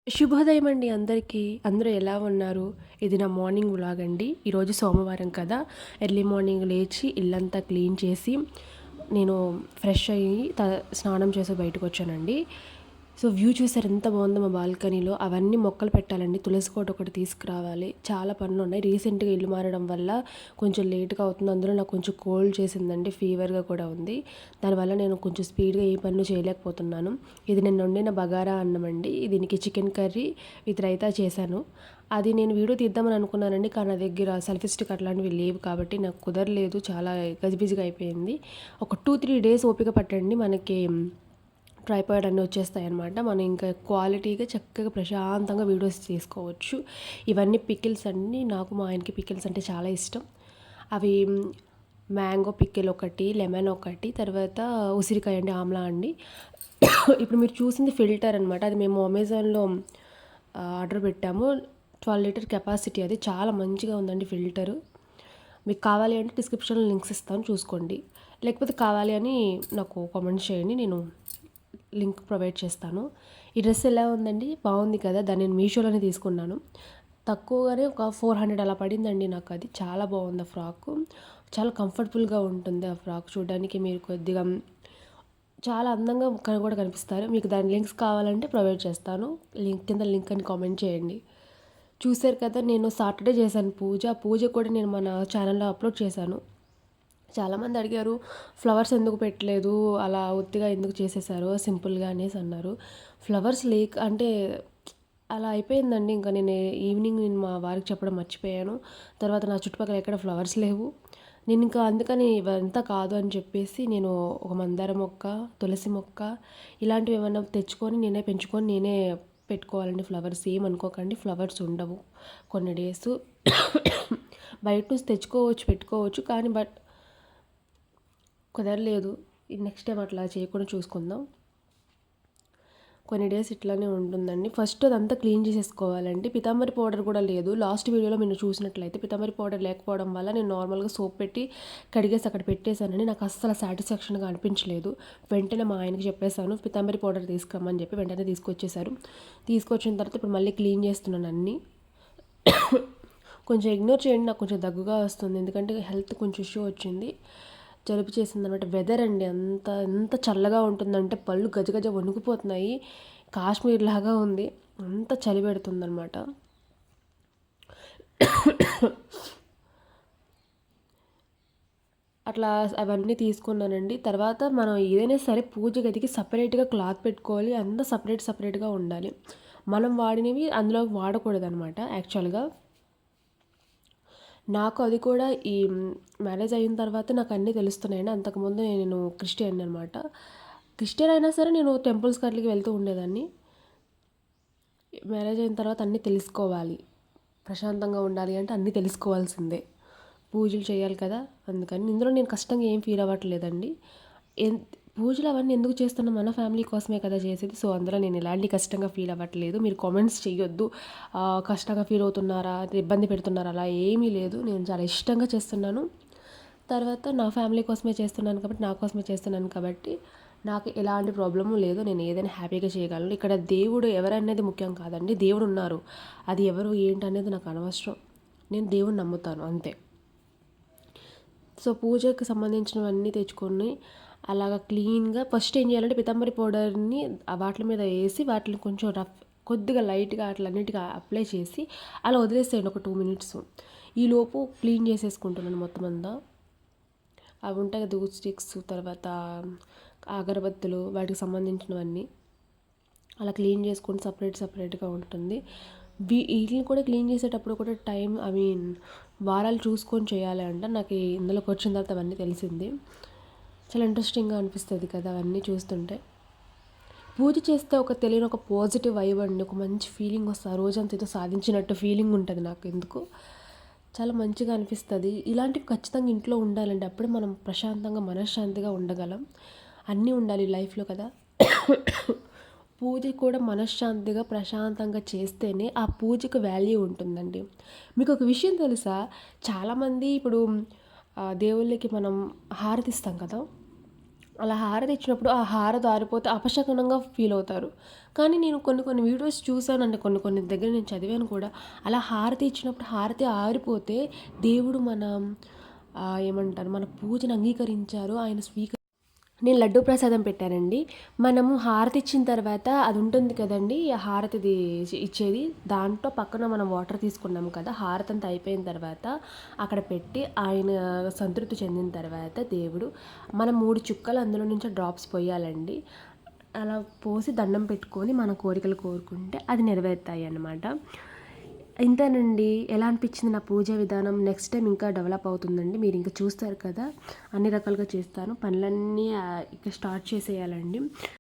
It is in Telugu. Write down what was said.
శుభోదయం అండి అందరికీ. అందరూ ఎలా ఉన్నారు? ఇది నా మార్నింగ్ వ్లాగ్ అండి. ఈరోజు సోమవారం కదా! ఎర్లీ మార్నింగ్ లేచి ఇల్లంతా క్లీన్ చేసి, నేను ఫ్రెష్ అయ్యి స్నానం చేసి బయటకొచ్చానండి. సో, వ్యూ చూసారు ఎంత బాగుందో మా బాల్కనీలో. అవన్నీ మొక్కలు పెట్టాలండి. తులసి కోట ఒకటి తీసుకురావాలి. చాలా పనులున్నాయి. రీసెంట్‌గా ఇల్లు మారడం వల్ల కొంచెం లేట్‌గా అవుతుంది. అందులో నాకు కొంచెం కోల్డ్ చేసిందండి. ఫీవర్‌గా కూడా ఉంది. దానివల్ల నేను కొంచెం స్పీడ్‌గా ఏ పనులు చేయలేకపోతున్నాను. ఇది నేను వండిన బగారా అన్నం అండి. దీనికి చికెన్ కర్రీ విత్ రైతా చేశాను. అది నేను వీడియో తీద్దామని అనుకున్నానండి. కానీ నా దగ్గర సెల్ఫీ స్టిక్ అట్లాంటివి లేవు కాబట్టి నాకు కుదరలేదు. చాలా గజిబిజిగా అయిపోయింది. ఒక 2, 3 డేస్ ఓపిక పట్టండి. మనకి ట్రైపాడ్ అన్నీ వచ్చేస్తాయన్నమాట. మనం ఇంకా క్వాలిటీగా చక్కగా ప్రశాంతంగా వీడియోస్ తీసుకోవచ్చు. ఇవన్నీ పికిల్స్ అండి. నాకు మా ఆయనకి పికిల్స్ అంటే చాలా ఇష్టం. అవి మ్యాంగో పికిల్ ఒకటి, లెమన్ ఒకటి, తర్వాత ఉసిరికాయ అండి, ఆమ్లా అండి. ఇప్పుడు మీరు చూసింది ఫిల్టర్ అనమాట. అది మేము అమెజాన్‌లో ఆర్డర్ పెట్టాము. 12 లీటర్ కెపాసిటీ అది. చాలా మంచిగా ఉందండి ఫిల్టరు. మీకు కావాలి అంటే డిస్క్రిప్షన్‌లో లింక్స్ ఇస్తాను చూసుకోండి. లేకపోతే కావాలి అని నాకు కామెంట్స్ చేయండి. నేను లింక్ ప్రొవైడ్ చేస్తాను. ఈ డ్రెస్ ఎలా ఉందండి? బాగుంది కదా! దాన్ని నేను మీషోలోనే తీసుకున్నాను. తక్కువగానే ఒక 400 అలా పడిందండి నాకు అది. చాలా బాగుంది ఆ ఫ్రాకు. చాలా కంఫర్టబుల్‌గా ఉంటుంది ఆ ఫ్రాక్ చూడడానికి. మీరు కొద్దిగా చాలా అందంగా కూడా కనిపిస్తారు. మీకు దాని లింక్స్ కావాలంటే ప్రొవైడ్ చేస్తాను. కింద లింక్ అని కామెంట్ చేయండి. చూసారు కదా! నేను సాటర్డే చేశాను పూజ. పూజ కూడా నేను మన ఛానల్‌లో అప్లోడ్ చేశాను. చాలామంది అడిగారు, ఫ్లవర్స్ ఎందుకు పెట్టలేదు, అలా ఉత్తిగా ఎందుకు చేసేసారు సింపుల్గా అనేసి అన్నారు. ఫ్లవర్స్ లేక అంటే అలా అయిపోయిందండి. ఇంకా నేను ఈవినింగ్ మా వారికి చెప్పడం మర్చిపోయాను. తర్వాత నా చుట్టుపక్కల ఎక్కడ ఫ్లవర్స్ లేవు. నేను ఇంకా అందుకని ఇవంతా కాదు అని చెప్పేసి నేను ఒక మందార మొక్క, తులసి మొక్క ఇలాంటివి ఏమన్నా తెచ్చుకొని నేనే పెంచుకొని నేనే పెట్టుకోవాలండి ఫ్లవర్స్. ఏమనుకోకండి, ఫ్లవర్స్ ఉండవు కొన్ని డేస్. బయట నుంచి తెచ్చుకోవచ్చు, పెట్టుకోవచ్చు, కానీ కుదరలేదు. నెక్స్ట్ టైం అట్లా చేయకుండా చూసుకుందాం. కొన్ని డేస్ ఇట్లానే ఉంటుందండి. ఫస్ట్ అదంతా క్లీన్ చేసేసుకోవాలండి. పితాంబరి పౌడర్ కూడా లేదు. లాస్ట్ వీడియోలో మీరు చూసినట్లయితే పితాంబరి పౌడర్ లేకపోవడం వల్ల నేను నార్మల్గా సోప్ పెట్టి కడిగేసి అక్కడ పెట్టేశానండి. నాకు అస్సలు సాటిస్ఫాక్షన్గా అనిపించలేదు. వెంటనే మా ఆయనకి చెప్పేశాను, పితాంబరి పౌడర్ తీసుకురమ్మని చెప్పి వెంటనే తీసుకొచ్చేసారు. తీసుకొచ్చిన తర్వాత ఇప్పుడు మళ్ళీ క్లీన్ చేస్తున్నాను అన్నీ. కొంచెం ఇగ్నోర్ చేయండి, నాకు కొంచెం దగ్గుగా వస్తుంది. ఎందుకంటే హెల్త్ కొంచెం ఇష్యూ వచ్చింది. జలుబు చేసింది అనమాట. వెదర్ అండి ఎంత చల్లగా ఉంటుందంటే పళ్ళు గజగజ వణుకుపోతున్నాయి. కాశ్మీర్ లాగా ఉంది. అంత చలి పెడుతుందనమాట. అట్లా అవన్నీ తీసుకున్నానండి. తర్వాత మనం ఏదైనా సరే పూజ గదికి సపరేట్గా క్లాత్ పెట్టుకోవాలి. అంతా సపరేట్గా ఉండాలి. మనం వాడినవి అందులో వాడకూడదనమాట యాక్చువల్గా. నాకు అది కూడా ఈ మ్యారేజ్ అయిన తర్వాత నాకు అన్నీ తెలుస్తున్నాయండి. అంతకుముందు నేను క్రిస్టియన్ అనమాట. క్రిస్టియన్ అయినా సరే నేను టెంపుల్స్‌కి అట్లకి వెళ్తూ ఉండేదాన్ని. మ్యారేజ్ అయిన తర్వాత అన్నీ తెలుసుకోవాలి. ప్రశాంతంగా ఉండాలి అంటే అన్నీ తెలుసుకోవాల్సిందే. పూజలు చేయాలి కదా! అందుకని ఇందులో నేను కష్టంగా ఏం ఫీల్ అవ్వట్లేదండి. ఎన్ పూజలు అవన్నీ ఎందుకు చేస్తున్నాం? మన ఫ్యామిలీ కోసమే కదా చేసేది. సో, అందులో నేను ఎలాంటి కష్టంగా ఫీల్ అవ్వట్లేదు. మీరు కామెంట్స్ చెయ్యొద్దు. కష్టంగా ఫీల్ అవుతున్నారా? ఇబ్బంది పెడుతున్నారా? అలా ఏమీ లేదు. నేను చాలా ఇష్టంగా చేస్తున్నాను. తర్వాత నా ఫ్యామిలీ కోసమే చేస్తున్నాను కాబట్టి, నా కోసమే చేస్తున్నాను కాబట్టి నాకు ఎలాంటి ప్రాబ్లము లేదు. నేను ఏదైనా హ్యాపీగా చేయగలను. ఇక్కడ దేవుడు ఎవరనేది ముఖ్యం కాదండి. దేవుడు ఉన్నారు. అది ఎవరు ఏంటనేది నాకు అనవసరం. నేను దేవుడిని నమ్ముతాను అంతే. సో, పూజకి సంబంధించినవన్నీ తెచ్చుకొని అలాగా క్లీన్‌గా ఫస్ట్ ఏం చేయాలంటే పితాంబరి పౌడర్‌ని వాటిల మీద వేసి వాటిని కొంచెం కొద్దిగా లైట్‌గా అట్లన్నిటిగా అప్లై చేసి అలా వదిలేసేయండి ఒక 2 మినిట్స్. ఈలోపు క్లీన్ చేసేసుకుంటున్నాను మొత్తం అంతా. అవి ఉంటాయి కదా, ధూప్ స్టిక్స్, తర్వాత అగరబత్తులు, వాటికి సంబంధించినవన్నీ అలా క్లీన్ చేసుకొని సపరేట్గా ఉంటుంది. వీటిని కూడా క్లీన్ చేసేటప్పుడు కూడా టైం వారాలు చూసుకొని చేయాలి అంట. నాకు ఇందులోకి వచ్చిన తర్వాత అవన్నీ తెలిసింది. చాలా ఇంట్రెస్టింగ్గా అనిపిస్తుంది కదా అవన్నీ చూస్తుంటే. పూజ చేస్తే తెలియని ఒక పాజిటివ్ వైబ్ అండి. ఒక మంచి ఫీలింగ్ వస్తుంది. ఆ రోజంతా ఏదో సాధించినట్టు ఫీలింగ్ ఉంటుంది నాకు ఎందుకు. చాలా మంచిగా అనిపిస్తుంది. ఇలాంటివి ఖచ్చితంగా ఇంట్లో ఉండాలండి. అప్పుడే మనం ప్రశాంతంగా మనశ్శాంతిగా ఉండగలం. అన్నీ ఉండాలి లైఫ్లో కదా. పూజ కూడా మనశ్శాంతిగా ప్రశాంతంగా చేస్తేనే ఆ పూజకు వాల్యూ ఉంటుందండి. మీకు ఒక విషయం తెలుసా? చాలామంది ఇప్పుడు దేవుళ్ళకి మనం హారతిస్తాం కదా. అలా హారతి ఇచ్చినప్పుడు ఆ హారతి ఆరిపోతే అపశకునంగా ఫీల్ అవుతారు. కానీ నేను కొన్ని వీడియోస్ చూసానండి. కొన్ని దగ్గర నేను చదివాను కూడా. అలా హారతి ఇచ్చినప్పుడు హారతి ఆరిపోతే దేవుడు ఏమంటారు, మన పూజను అంగీకరించారు. ఆయన నేను లడ్డూ ప్రసాదం పెట్టానండి. మనము హారతి ఇచ్చిన తర్వాత అది ఉంటుంది కదండీ! ఆ హారతిది ఇచ్చేది. దాంట్లో పక్కన మనం వాటర్ తీసుకున్నాం కదా! హారతి అంతా అయిపోయిన తర్వాత అక్కడ పెట్టి ఆయన సంతృప్తి చెందిన తర్వాత దేవుడు మనం 3 చుక్కలు అందులో నుంచి డ్రాప్స్ పొయ్యాలండి. అలా పోసి దండం పెట్టుకొని మన కోరికలు కోరుకుంటే అది నెరవేరుతాయి అన్నమాట. ఇంతేనండి. ఎలా అనిపించింది నా పూజా విధానం? నెక్స్ట్ టైం ఇంకా డెవలప్ అవుతుందండి. మీరు ఇంకా చూస్తారు కదా! అన్ని రకాలుగా చేస్తాను. పనులన్నీ ఇక స్టార్ట్ చేసేయాలండి.